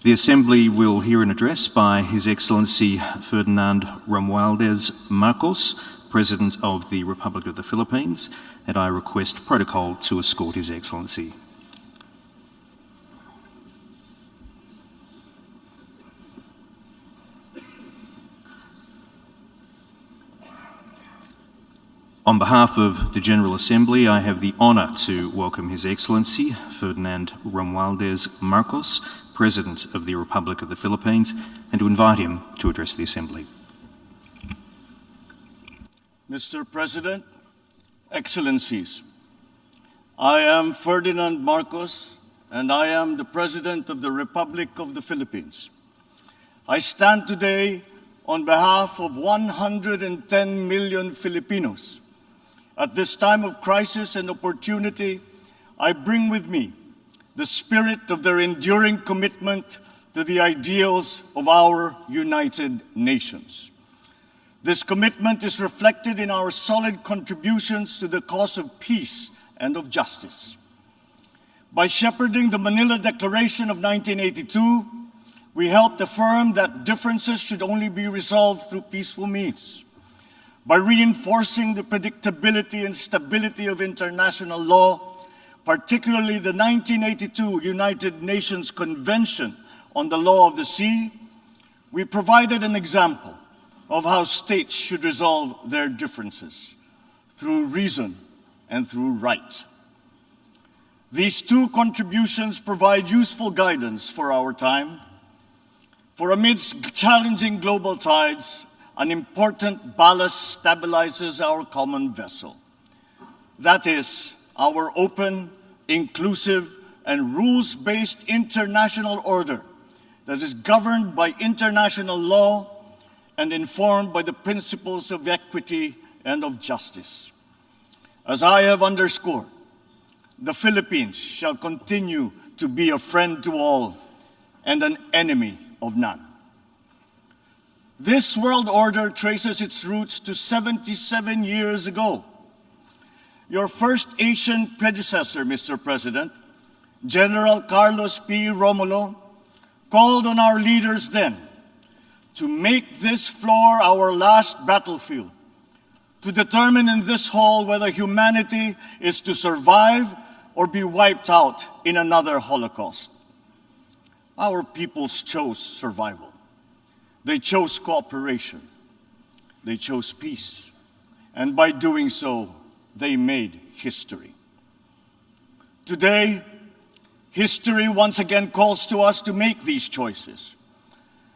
The Assembly will hear an address by His Excellency Ferdinand Romualdez Marcos, President of the Republic of the Philippines, and I request protocol to escort His Excellency. On behalf of the General Assembly, I have the honour to welcome His Excellency Ferdinand Romualdez Marcos, President of the Republic of the Philippines, and to invite him to address the Assembly. Mr. President, Excellencies, I am Ferdinand Marcos, and I am the President of the Republic of the Philippines. I stand today on behalf of 110 million Filipinos. At this time of crisis and opportunity, I bring with me the spirit of their enduring commitment to the ideals of our United Nations. This commitment is reflected in our solid contributions to the cause of peace and of justice. By shepherding the Manila Declaration of 1982, we helped affirm that differences should only be resolved through peaceful means. By reinforcing the predictability and stability of international law, particularly the 1982 United Nations Convention on the Law of the Sea, we provided an example of how states should resolve their differences through reason and through right. These two contributions provide useful guidance for our time, for amidst challenging global tides, an important ballast stabilizes our common vessel. That is, our open, inclusive, and rules-based international order that is governed by international law and informed by the principles of equity and of justice. As I have underscored, the Philippines shall continue to be a friend to all and an enemy of none. This world order traces its roots to 77 years ago. Your first Asian predecessor, Mr. President, General Carlos P. Romulo, called on our leaders then to make this floor our last battlefield, to determine in this hall whether humanity is to survive or be wiped out in another Holocaust. Our peoples chose survival. They chose cooperation. They chose peace. And by doing so, they made history. Today, history once again calls to us to make these choices.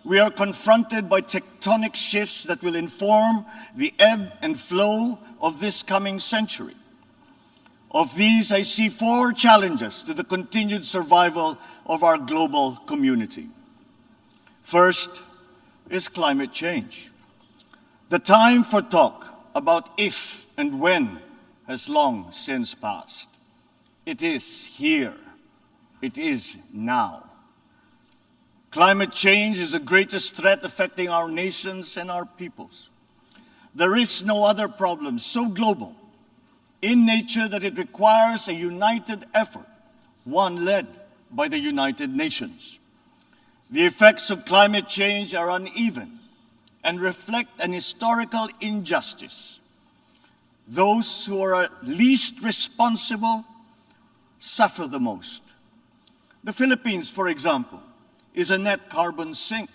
We are confronted by tectonic shifts that will inform the ebb and flow of this coming century. Of these, I see four challenges to the continued survival of our global community. First is climate change. The time for talk about if and when has long since passed. It is here. It is now. Climate change is the greatest threat affecting our nations and our peoples. There is no other problem so global in nature that it requires a united effort, one led by the United Nations. The effects of climate change are uneven and reflect an historical injustice. Those who are least responsible suffer the most. The Philippines, for example, is a net carbon sink.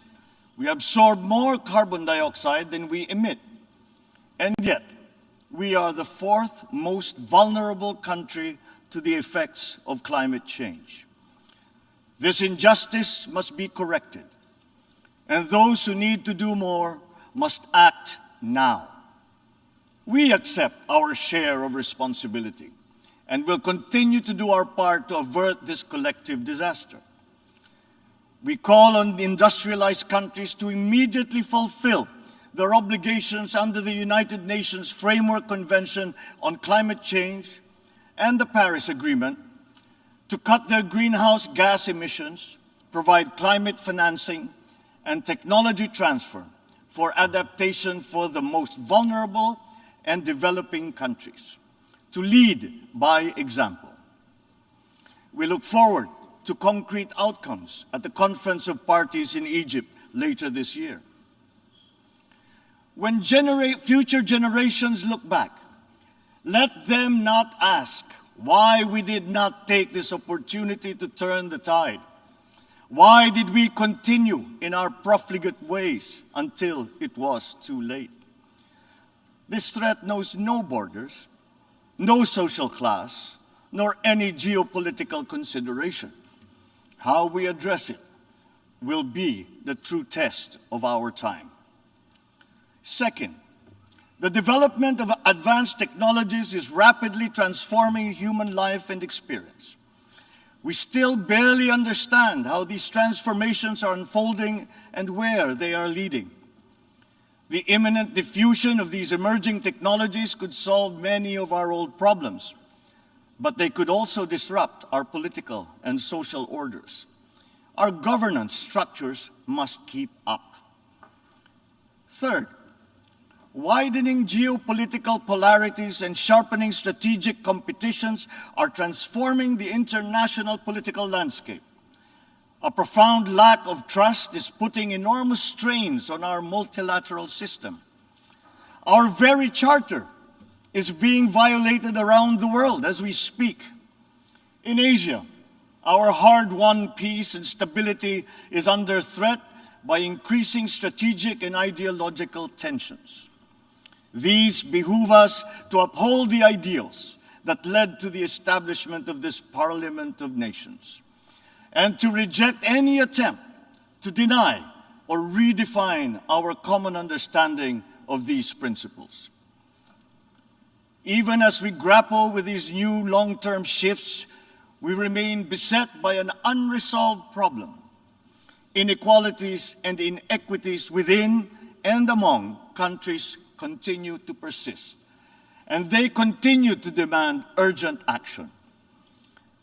We absorb more carbon dioxide than we emit. And yet, we are the fourth most vulnerable country to the effects of climate change. This injustice must be corrected, and those who need to do more must act now. We accept our share of responsibility and will continue to do our part to avert this collective disaster. We call on the industrialized countries to immediately fulfill their obligations under the United Nations Framework Convention on Climate Change and the Paris Agreement, to cut their greenhouse gas emissions, provide climate financing, and technology transfer for adaptation for the most vulnerable and developing countries, to lead by example. We look forward to concrete outcomes at the Conference of Parties in Egypt later this year. When future generations look back, let them not ask why we did not take this opportunity to turn the tide. Why did we continue in our profligate ways until it was too late? This threat knows no borders, no social class, nor any geopolitical consideration. How we address it will be the true test of our time. Second, the development of advanced technologies is rapidly transforming human life and experience. We still barely understand how these transformations are unfolding and where they are leading. The imminent diffusion of these emerging technologies could solve many of our old problems, but they could also disrupt our political and social orders. Our governance structures must keep up. Third, widening geopolitical polarities and sharpening strategic competitions are transforming the international political landscape. A profound lack of trust is putting enormous strains on our multilateral system. Our very charter is being violated around the world as we speak. In Asia, our hard-won peace and stability is under threat by increasing strategic and ideological tensions. These behoove us to uphold the ideals that led to the establishment of this Parliament of Nations, and to reject any attempt to deny or redefine our common understanding of these principles. Even as we grapple with these new long-term shifts, we remain beset by an unresolved problem. Inequalities and inequities within and among countries continue to persist, and they continue to demand urgent action.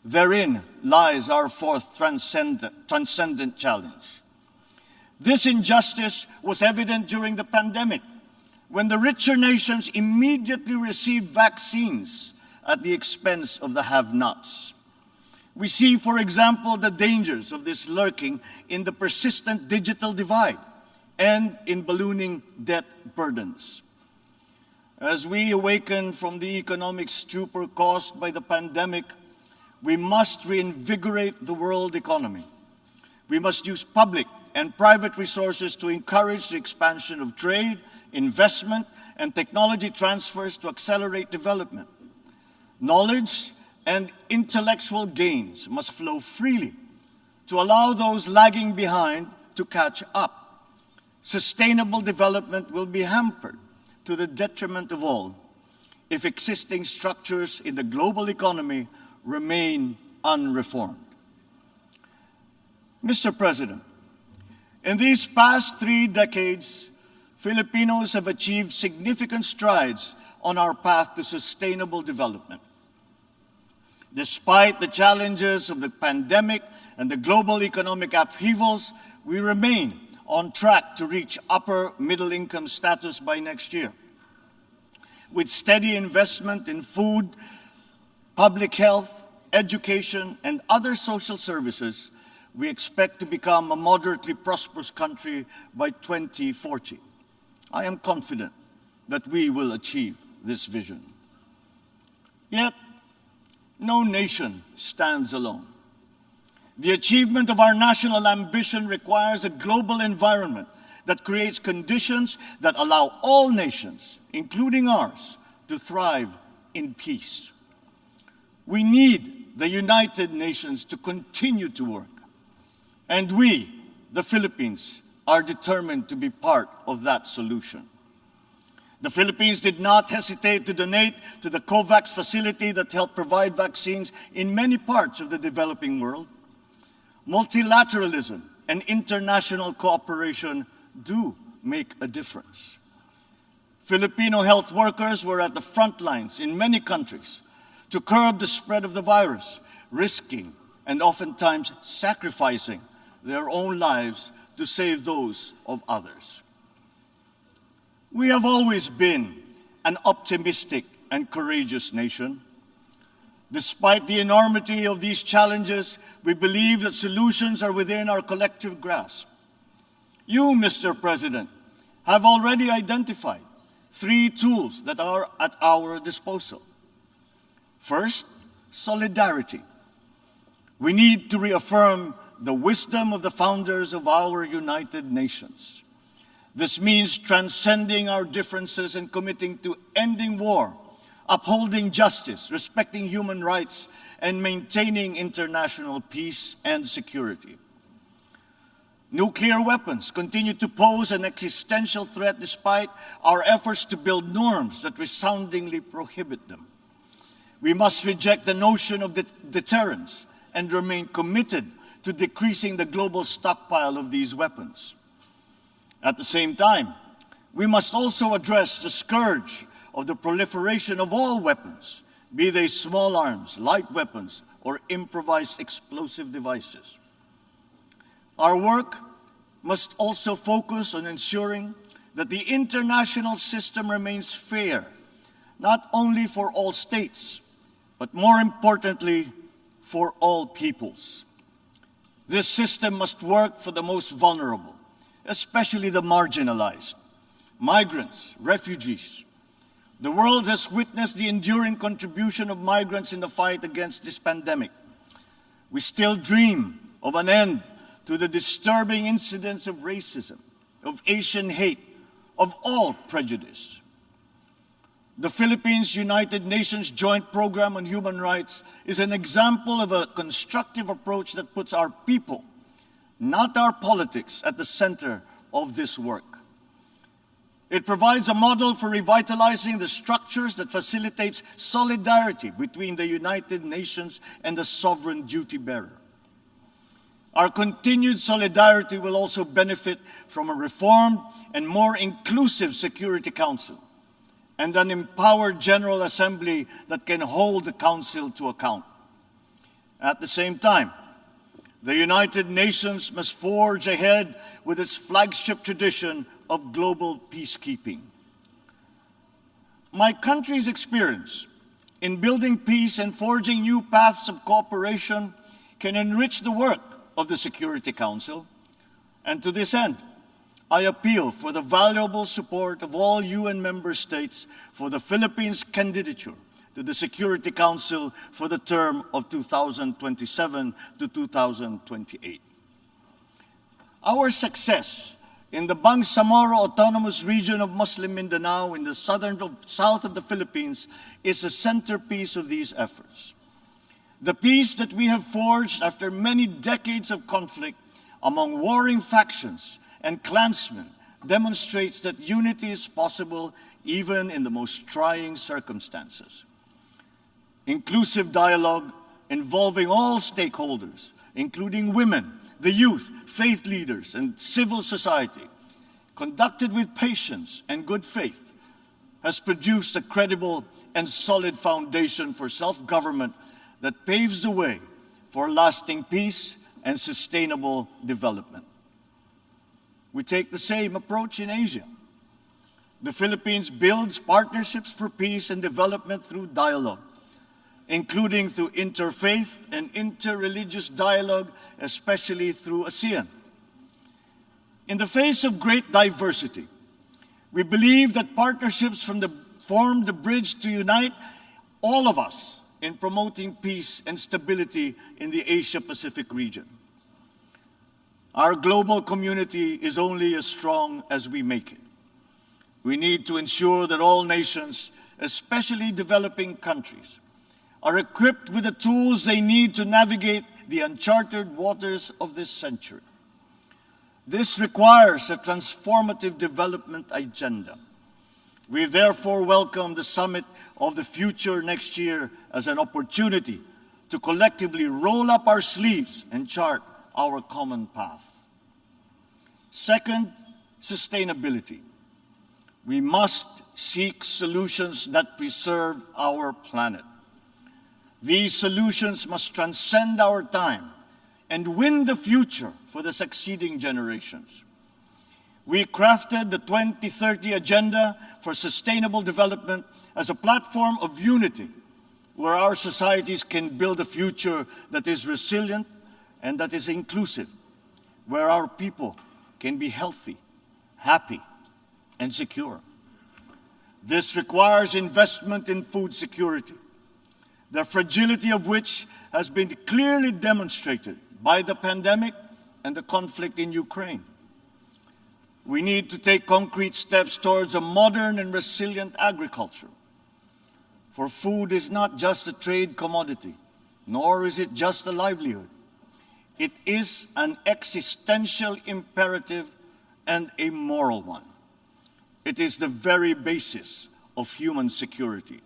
Therein lies our fourth transcendent challenge. This injustice was evident during the pandemic, when the richer nations immediately received vaccines at the expense of the have-nots. We see, for example, the dangers of this lurking in the persistent digital divide and in ballooning debt burdens. As we awaken from the economic stupor caused by the pandemic, we must reinvigorate the world economy. We must use public and private resources to encourage the expansion of trade, investment, and technology transfers to accelerate development. Knowledge and intellectual gains must flow freely to allow those lagging behind to catch up. Sustainable development will be hampered to the detriment of all if existing structures in the global economy remain unreformed. Mr. President, in these past 3 decades, Filipinos have achieved significant strides on our path to sustainable development. Despite the challenges of the pandemic and the global economic upheavals, we remain on track to reach upper middle income status by next year. With steady investment in food, public health, education, and other social services, we expect to become a moderately prosperous country by 2040. I am confident that we will achieve this vision. Yet, no nation stands alone. The achievement of our national ambition requires a global environment that creates conditions that allow all nations, including ours, to thrive in peace. We need the United Nations to continue to work, and we, the Philippines, are determined to be part of that solution. The Philippines did not hesitate to donate to the COVAX facility that helped provide vaccines in many parts of the developing world. Multilateralism and international cooperation do make a difference. Filipino health workers were at the front lines in many countries to curb the spread of the virus, risking and oftentimes sacrificing their own lives to save those of others. We have always been an optimistic and courageous nation. Despite the enormity of these challenges, we believe that solutions are within our collective grasp. You, Mr. President, have already identified 3 tools that are at our disposal. First, solidarity. We need to reaffirm the wisdom of the founders of our United Nations. This means transcending our differences and committing to ending war, upholding justice, respecting human rights, and maintaining international peace and security. Nuclear weapons continue to pose an existential threat despite our efforts to build norms that resoundingly prohibit them. We must reject the notion of deterrence and remain committed to decreasing the global stockpile of these weapons. At the same time, we must also address the scourge of the proliferation of all weapons, be they small arms, light weapons, or improvised explosive devices. Our work must also focus on ensuring that the international system remains fair, not only for all states, but more importantly, for all peoples. This system must work for the most vulnerable, especially the marginalized, migrants, refugees. The world has witnessed the enduring contribution of migrants in the fight against this pandemic. We still dream of an end to the disturbing incidents of racism, of Asian hate, of all prejudice. The Philippines United Nations Joint Program on Human Rights is an example of a constructive approach that puts our people, not our politics, at the center of this work. It provides a model for revitalizing the structures that facilitates solidarity between the United Nations and the sovereign duty bearer. Our continued solidarity will also benefit from a reformed and more inclusive Security Council and an empowered General Assembly that can hold the Council to account. At the same time, the United Nations must forge ahead with its flagship tradition of global peacekeeping. My country's experience in building peace and forging new paths of cooperation can enrich the work of the Security Council, and to this end, I appeal for the valuable support of all UN member states for the Philippines' candidature to the Security Council for the term of 2027 to 2028. Our success in the Bangsamoro Autonomous Region of Muslim Mindanao in the south of the Philippines is a centerpiece of these efforts. The peace that we have forged after many decades of conflict among warring factions and clansmen demonstrates that unity is possible even in the most trying circumstances. Inclusive dialogue involving all stakeholders, including women, the youth, faith leaders, and civil society, conducted with patience and good faith, has produced a credible and solid foundation for self-government that paves the way for lasting peace and sustainable development. We take the same approach in Asia. The Philippines builds partnerships for peace and development through dialogue, including through interfaith and interreligious dialogue, especially through ASEAN. In the face of great diversity, we believe that partnerships form the bridge to unite all of us in promoting peace and stability in the Asia-Pacific region. Our global community is only as strong as we make it. We need to ensure that all nations, especially developing countries, are equipped with the tools they need to navigate the uncharted waters of this century. This requires a transformative development agenda. We therefore welcome the Summit of the Future next year as an opportunity to collectively roll up our sleeves and chart our common path. Second, sustainability. We must seek solutions that preserve our planet. These solutions must transcend our time and win the future for the succeeding generations. We crafted the 2030 Agenda for Sustainable Development as a platform of unity where our societies can build a future that is resilient and that is inclusive, where our people can be healthy, happy, and secure. This requires investment in food security, the fragility of which has been clearly demonstrated by the pandemic and the conflict in Ukraine. We need to take concrete steps towards a modern and resilient agriculture. For food is not just a trade commodity, nor is it just a livelihood. It is an existential imperative and a moral one. It is the very basis of human security.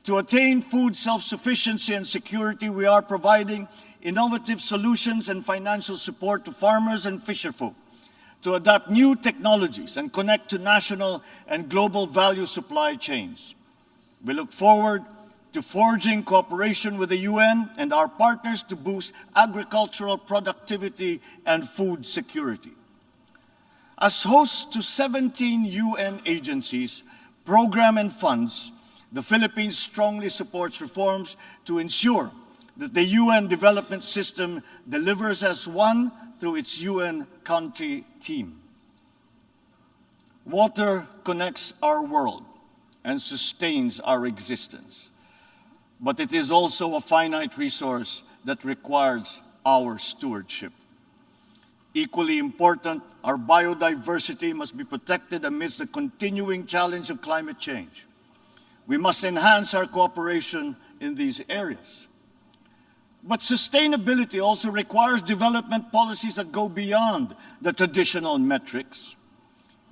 To attain food self-sufficiency and security, we are providing innovative solutions and financial support to farmers and fisherfolk to adapt new technologies and connect to national and global value supply chains. We look forward to forging cooperation with the UN and our partners to boost agricultural productivity and food security. As hosts to 17 UN agencies, programs, and funds, the Philippines strongly supports reforms to ensure that the UN development system delivers as one through its UN country team. Water connects our world and sustains our existence, but it is also a finite resource that requires our stewardship. Equally important, our biodiversity must be protected amidst the continuing challenge of climate change. We must enhance our cooperation in these areas. But sustainability also requires development policies that go beyond the traditional metrics.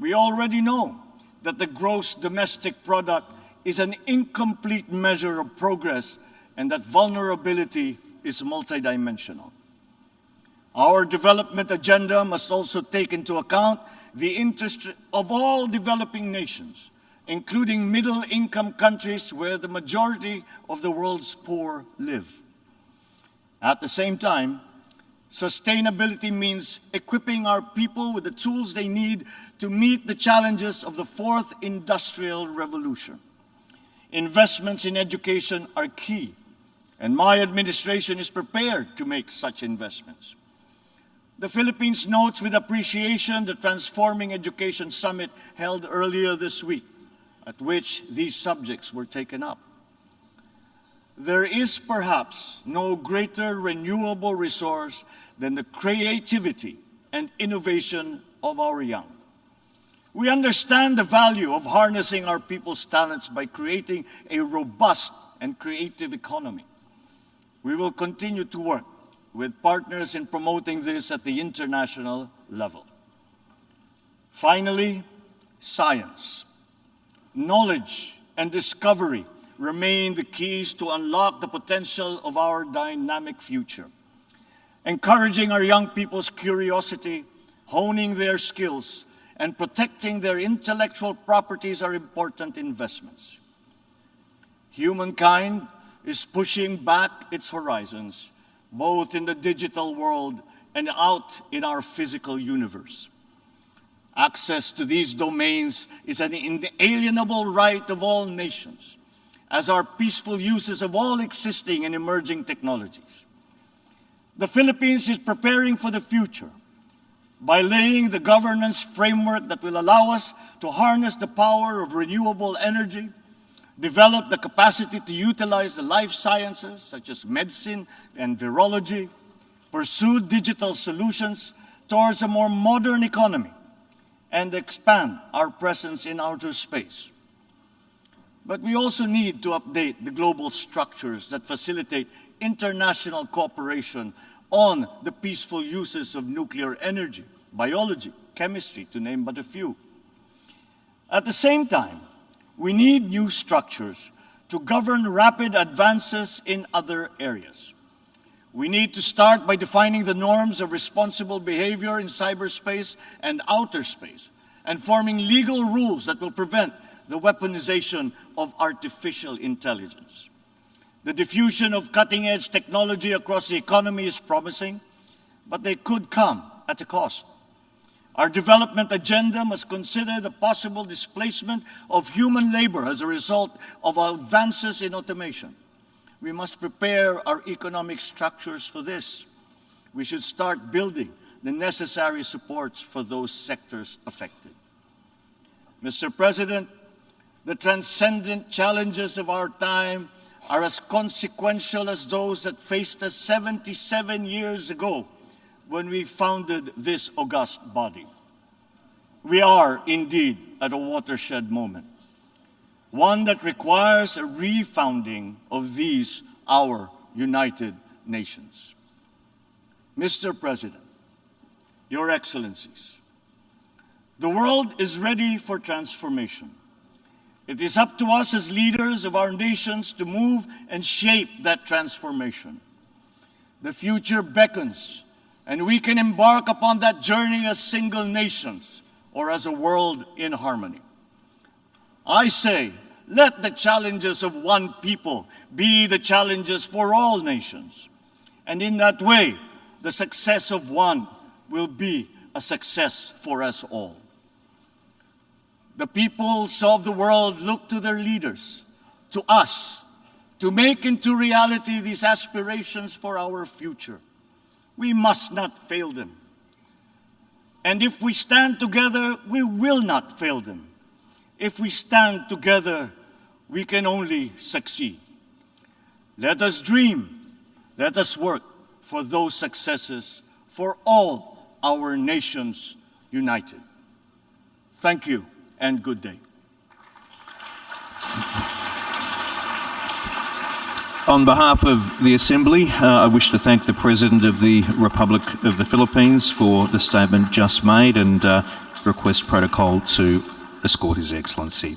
We already know that the gross domestic product is an incomplete measure of progress and that vulnerability is multidimensional. Our development agenda must also take into account the interest of all developing nations, including middle-income countries where the majority of the world's poor live. At the same time, sustainability means equipping our people with the tools they need to meet the challenges of the fourth industrial revolution. Investments in education are key, and my administration is prepared to make such investments. The Philippines notes with appreciation the Transforming Education Summit held earlier this week, at which these subjects were taken up. There is perhaps no greater renewable resource than the creativity and innovation of our young. We understand the value of harnessing our people's talents by creating a robust and creative economy. We will continue to work with partners in promoting this at the international level. Finally, science. Knowledge and discovery remain the keys to unlock the potential of our dynamic future. Encouraging our young people's curiosity, honing their skills, and protecting their intellectual properties are important investments. Humankind is pushing back its horizons, both in the digital world and out in our physical universe. Access to these domains is an inalienable right of all nations, as are peaceful uses of all existing and emerging technologies. The Philippines is preparing for the future by laying the governance framework that will allow us to harness the power of renewable energy, develop the capacity to utilize the life sciences, such as medicine and virology, pursue digital solutions towards a more modern economy, and expand our presence in outer space. But we also need to update the global structures that facilitate international cooperation on the peaceful uses of nuclear energy, biology, chemistry, to name but a few. At the same time, we need new structures to govern rapid advances in other areas. We need to start by defining the norms of responsible behavior in cyberspace and outer space, and forming legal rules that will prevent the weaponization of artificial intelligence. The diffusion of cutting-edge technology across the economy is promising, but they could come at a cost. Our development agenda must consider the possible displacement of human labor as a result of advances in automation. We must prepare our economic structures for this. We should start building the necessary supports for those sectors affected. Mr. President, the transcendent challenges of our time are as consequential as those that faced us 77 years ago when we founded this august body. We are indeed at a watershed moment, one that requires a refounding of these, our United Nations. Mr. President, Your Excellencies, the world is ready for transformation. It is up to us as leaders of our nations to move and shape that transformation. The future beckons, and we can embark upon that journey as single nations or as a world in harmony. I say, let the challenges of one people be the challenges for all nations. And in that way, the success of one will be a success for us all. The peoples of the world look to their leaders, to us, to make into reality these aspirations for our future. We must not fail them. And if we stand together, we will not fail them. If we stand together, we can only succeed. Let us dream, let us work for those successes for all our nations united. Thank you and good day. On behalf of the Assembly, I wish to thank the President of the Republic of the Philippines for the statement just made and request protocol to escort His Excellency.